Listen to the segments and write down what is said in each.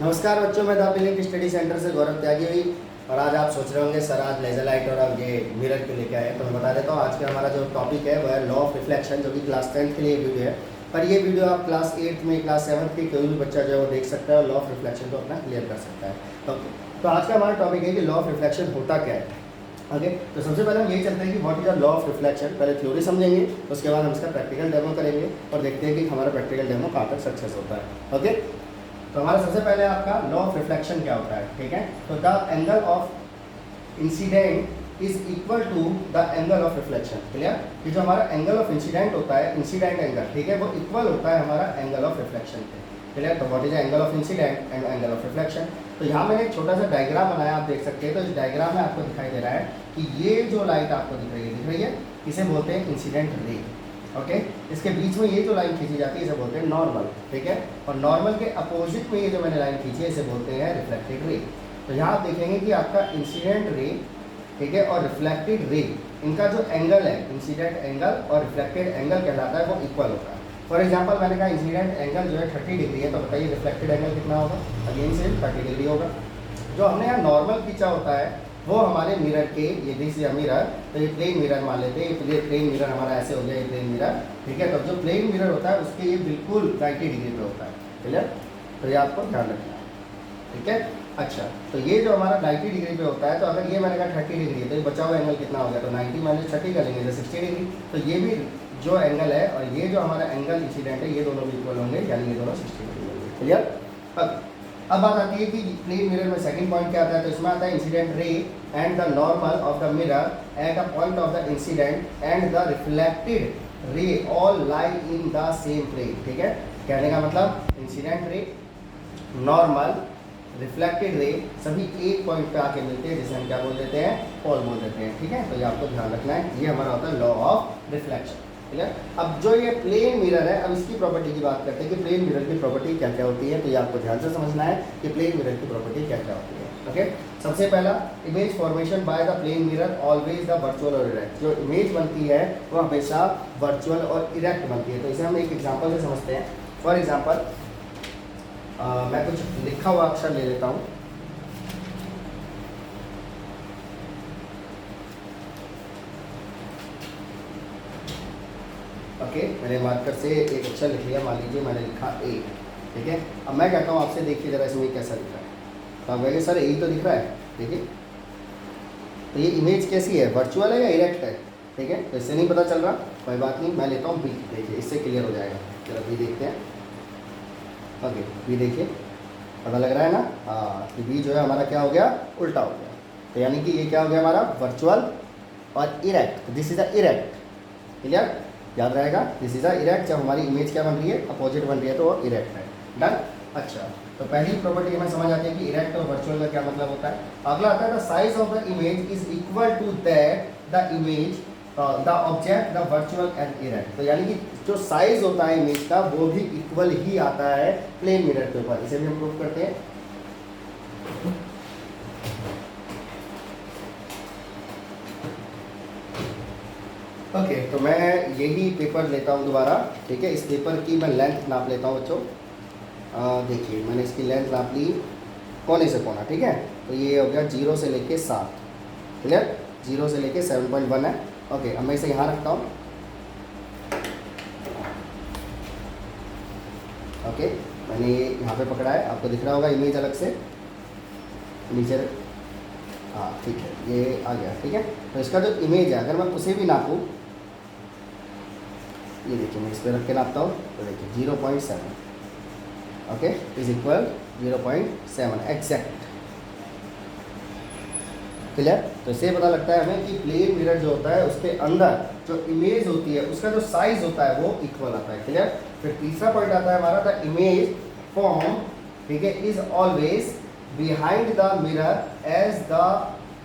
नमस्कार बच्चों, मैं द बिलिंग स्टडी सेंटर से गौरव त्यागी हुई। और आज आप सोच रहे होंगे सर आज लेजर लाइट और अब ये मिरर क्यों लेके आए। तो मैं बता देता हूँ, आज का हमारा जो टॉपिक है वो है लॉ ऑफ रिफ्लेक्शन, जो कि क्लास 10th के लिए वीडियो है। पर ये वीडियो आप क्लास 8th में, क्लास 7th के कोई भी बच्चा जो है वो देख सकता है और लॉ ऑफ रिफ्लेक्शन को अपना क्लियर कर सकता है। तो आज का हमारा टॉपिक है कि लॉ ऑफ रिफ्लेक्शन होता क्या है। ओके, तो सबसे पहले हम यही चलते हैं कि what is the law of reflection. पहले थ्योरी समझेंगे, उसके बाद हम इसका प्रैक्टिकल डेमो करेंगे और देखते हैं कि हमारा प्रैक्टिकल डेमो कहाँ तक सक्सेस होता है। ओके, तो हमारा सबसे पहले आपका लॉ ऑफ रिफ्लेक्शन क्या होता है, ठीक है। तो the angle of incidence is equal to the angle of reflection. Clear, कि जो हमारा एंगल ऑफ इंसिडेंट होता है, इंसिडेंट एंगल, ठीक है, वो इक्वल होता है हमारा एंगल ऑफ रिफ्लेक्शन के। क्लियर, तो what is angle of incident and angle of reflection. तो यहाँ मैंने एक छोटा सा डायग्राम बनाया, आप देख सकते हैं। तो इस डायग्राम में आपको दिखाई दे रहा है कि ये जो लाइट आपको दिख रही है, इसे बोलते हैं इंसिडेंट रे। ओके, इसके बीच में ये जो लाइन खींची जाती है इसे बोलते हैं नॉर्मल, ठीक है। और नॉर्मल के अपोजिट में ये जो मैंने लाइन खींची है इसे बोलते हैं रिफ्लेक्टेड रे। तो यहाँ आप देखेंगे कि आपका इंसिडेंट रे, ठीक है, और रिफ्लेक्टेड रे, इनका जो एंगल है, इंसिडेंट एंगल और रिफ्लेक्टेड एंगल कहलाता है, वो इक्वल होता है। फॉर एग्जाम्पल मैंने कहा इंसिडेंट एंगल जो है 30 डिग्री है, तो बताइए रिफ्लेक्टेड एंगल कितना होगा। अगेन से 30 डिग्री होगा। जो हमने यहाँ नॉर्मल खींचा होता है वो हमारे मिरर के, ये दिस या मिरर, तो ये प्लेन मिरर मान लेते हैं। ये प्लेन मिरर हमारा ऐसे हो गया, ये प्लेन मिरर, ठीक है। तो जो प्लेन मिरर होता है उसके ये बिल्कुल 90 डिग्री पे होता है। क्लियर, तो ये आपको ध्यान रखना है, ठीक है। अच्छा, तो ये जो हमारा 90 डिग्री पे होता है, तो अगर ये मैंने कहा 30 डिग्री है, तो ये बचा हुआ एंगल कितना हो गया, तो 90 माइनस 30 करेंगे तो 60 डिग्री। तो ये भी जो एंगल है और ये जो हमारा एंगल इंसिडेंट है, ये दोनों भी इक्वल होंगे, यानी ये दोनों 60 डिग्री होंगे। क्लियर। अब बात आती है कि प्लेन मिरर में सेकंड पॉइंट क्या आता है। तो इसमें आता है incident ray and the normal of the mirror at a point of the incident and the reflected ray all lie in the same plane. ठीक है, कहने का मतलब incident ray, normal, reflected ray सभी एक पॉइंट पे आके मिलते हैं, जिसे हम क्या बोल देते हैं, पोल बोल देते हैं। ठीक है, तो ये आपको ध्यान रखना है, ये हमारा होता है लॉ ऑफ रिफ्लेक्शन। ठीक है, अब जो ये प्लेन मिरर है, अब इसकी प्रॉपर्टी की बात करते हैं कि प्लेन मिरर की प्रॉपर्टी क्या क्या होती है। तो ये आपको ध्यान से समझना है कि प्लेन मिरर की प्रॉपर्टी क्या क्या होती है। ओके, सबसे पहला, image formation by the plane mirror always the virtual और इरेक्ट। जो इमेज बनती है वो हमेशा वर्चुअल और इरेक्ट बनती है। तो इसे हम एक एग्जाम्पल से समझते हैं। फॉर एग्जाम्पल मैं कुछ लिखा हुआ अक्षर ले लेता हूँ। ओके, मैंने मार्कर से एक अक्षर लिख लिया, मान लीजिए मैंने लिखा ए। ठीक है, अब मैं कहता हूँ आपसे, देखिए जरा इसमें कैसा लिख रहा है। तो आप कहेंगे सर यही तो दिख रहा है। देखिए, तो ये इमेज कैसी है, वर्चुअल है या इरेक्ट है। ठीक है, तो इससे नहीं पता चल रहा, कोई बात नहीं, मैं लेता हूँ बी। देखिए, इससे क्लियर हो जाएगा। जरा बी देखते हैं। ओके, बी देखिए, पता लग रहा है ना। हाँ, कि बी जो है हमारा क्या हो गया, उल्टा हो गया। तो यानी कि ये क्या हो गया हमारा, वर्चुअल और erect. This is a erect. Clear, याद रहेगा, दिस इज अ इरेक्ट। जब हमारी इमेज क्या बन रही है, अपोजिट बन रही है, तो वो इरेक्ट है। डन। अच्छा, तो पहली प्रॉपर्टी हमें समझ आती है कि इरेक्ट और वर्चुअल का क्या मतलब होता है। अगला आता है the size of the image is equal to that the image the object the virtual and erect. तो यानी कि जो साइज होता है इमेज का वो भी इक्वल ही आता है प्लेन मिरर के ऊपर। इसे भी हम प्रूव करते हैं। ओके, तो मैं यही पेपर लेता हूँ दोबारा। ठीक है, इस पेपर की मैं लेंथ नाप लेता हूँ बच्चों। देखिए, मैंने इसकी लेंथ नाप ली कोने से कोना। ठीक है, तो ये हो गया 0 से लेके 7। क्लियर, 0 से लेके 7.1 है। ओके, अब मैं इसे यहाँ रखता हूँ। ओके, मैंने ये यहाँ पे पकड़ा है, आपको दिख रहा होगा इमेज अलग से नीचे। हाँ ठीक है, ये आ गया। ठीक है, तो इसका जो इमेज है, अगर मैं उसे भी नापूँ, ये देखिए मैं इस पर रख के नापता हूँ, तो देखिए 0.7। Okay, is equal 0.7 exact. Clear, तो इससे पता लगता है हमें कि प्लेन मिरर जो होता है उसके अंदर जो इमेज होती है उसका जो साइज होता है वो इक्वल आता है। क्लियर, फिर तीसरा पॉइंट आता है हमारा, द इमेज फॉर्म, ठीक है, is always behind the mirror as the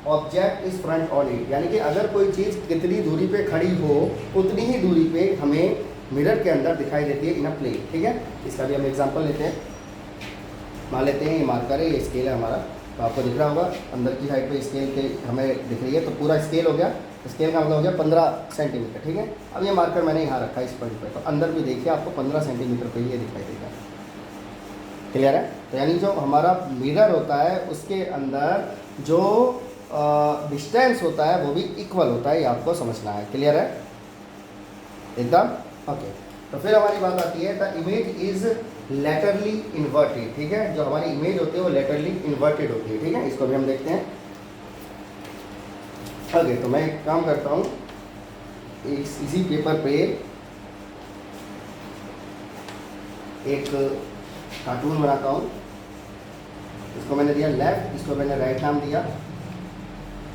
object is front on it. यानी कि अगर कोई चीज़ कितनी दूरी पे खड़ी हो उतनी ही दूरी पे हमें मिरर के अंदर दिखाई देती है इन अ प्लेन। ठीक है, इसका भी हम एग्जांपल लेते हैं। मान लेते हैं ये मार्कर है, ये स्केल है हमारा, तो आपको दिख रहा होगा अंदर की साइड पे स्केल के हमें दिख रही है। तो पूरा स्केल हो गया, स्केल का मतलब हो गया 15 सेंटीमीटर। ठीक है, अब ये मार्कर मैंने यहाँ रखा है इस पॉइंट पे, तो अंदर भी देखिए आपको 15 सेंटीमीटर पे ये दिखाई देगा। क्लियर है? तो यानी जो हमारा मिरर होता है उसके अंदर जो डिस्टेंस होता है वो भी इक्वल होता है, ये आपको समझना है। क्लियर है एकदम? ओके। तो फिर हमारी बात आती है the image is laterally inverted. ठीक है, जो हमारी इमेज होती है वो लेटरली इन्वर्टेड होती है। ठीक है, इसको भी हम देखते हैं। ओके, तो मैं एक काम करता हूँ, इसी पेपर पे एक कार्टून बनाता हूँ। इसको मैंने दिया लेफ्ट, इसको मैंने राइट नाम दिया।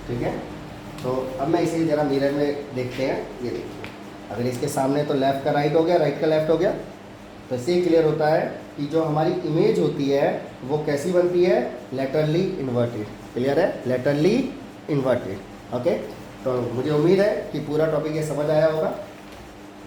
ठीक है, तो अब मैं इसे ज़रा मिरर में देखते हैं। ये देखिए, अगर इसके सामने तो लेफ़्ट का राइट हो गया, राइट का लेफ़्ट हो गया, तो इससे क्लियर होता है कि जो हमारी इमेज होती है वो कैसी बनती है, लेटरली इन्वर्टेड। क्लियर है, लेटरली इन्वर्टेड। ओके, तो मुझे उम्मीद है कि पूरा टॉपिक ये समझ आया होगा।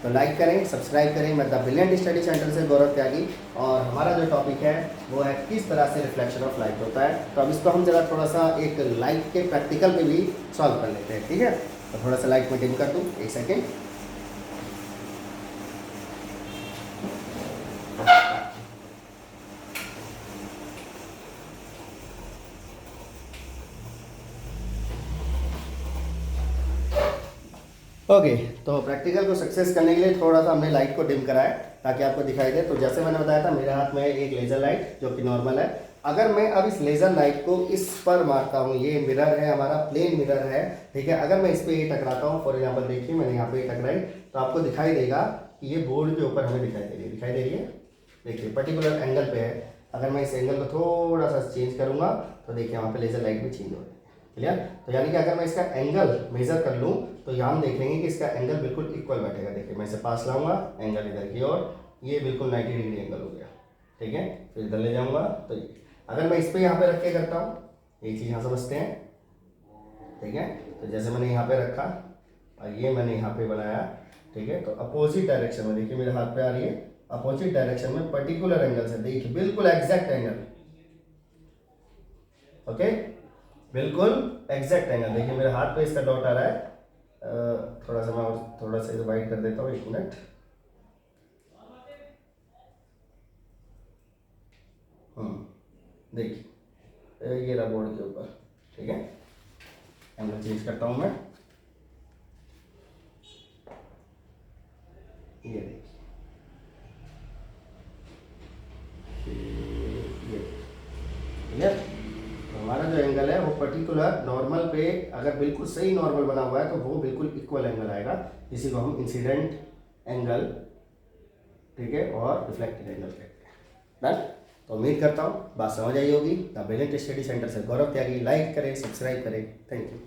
तो लाइक करें, सब्सक्राइब करें। मैं द ब्रिलियंट स्टडी सेंटर से गौरव त्यागी, और हमारा जो टॉपिक है वो है किस तरह से रिफ्लेक्शन ऑफ लाइट होता है। तो अब इसको हम जरा थोड़ा सा एक लाइट के प्रैक्टिकल पे भी सॉल्व कर लेते हैं। ठीक है, तो थोड़ा सा लाइट में डिम कर दूँ, एक सेकेंड। ओके, तो प्रैक्टिकल को सक्सेस करने के लिए थोड़ा सा हमने लाइट को डिम कराया ताकि आपको दिखाई दे। तो जैसे मैंने बताया था, मेरे हाथ में एक लेज़र लाइट जो कि नॉर्मल है। अगर मैं अब इस लेज़र लाइट को इस पर मारता हूँ, ये मिरर है हमारा, प्लेन मिरर है। ठीक है, अगर मैं इस पर ये टकराता हूँ, फॉर एग्जाम्पल देखिए मैंने यहाँ पे टकराई, तो आपको दिखाई देगा कि ये बोर्ड के ऊपर हमें दिखाई दे रही है। देखिए पर्टिकुलर एंगल पे है। अगर मैं इस एंगल को थोड़ा सा चेंज करूँगा तो देखिए वहाँ पे लेज़र लाइट भी चेंज हो जाएगी। क्लियर? तो यानी कि अगर मैं इसका एंगल मेजर कर लूँ तो यहाँ हम देखेंगे कि इसका एंगल बिल्कुल इक्वल बैठेगा। देखिए मैं इसे पास लाऊंगा, एंगल इधर की ओर, ये बिल्कुल 90 डिग्री एंगल हो गया। ठीक है, फिर इधर ले जाऊँगा तो अगर मैं इस पर यहाँ पे रख के करता हूँ, एक चीज़ यहाँ समझते हैं। ठीक है, तो जैसे मैंने यहाँ पे रखा और ये मैंने यहाँ पे बनाया। ठीक है, तो अपोजिट डायरेक्शन में देखिए मेरे हाथ पे आ रही है, अपोजिट डायरेक्शन में पर्टिकुलर एंगल से देखिए, बिल्कुल एग्जैक्ट एंगल। ओके, बिल्कुल एग्जैक्ट एंगल। देखिए मेरे हाथ पे इसका डॉट आ रहा है। थोड़ा सा मैं और थोड़ा सा इसे वाइड कर देता हूँ, एक मिनट। देखिए ये रहा बोर्ड के ऊपर। ठीक है, एंगल चेंज करता हूँ मैं। ये देखिए, ये हमारा जो एंगल है वो पर्टिकुलर नॉर्मल पे अगर बिल्कुल सही नॉर्मल बना हुआ है तो वो बिल्कुल इक्वल एंगल आएगा। इसी को हम इंसिडेंट एंगल, ठीक है, और रिफ्लेक्टेड एंगल कहते हैं। डन? तो उम्मीद करता हूँ बात समझ आई होगी। द ब्रिलियंट स्टडी सेंटर से गौरव त्यागी। लाइक करें, सब्सक्राइब करें। Thank you.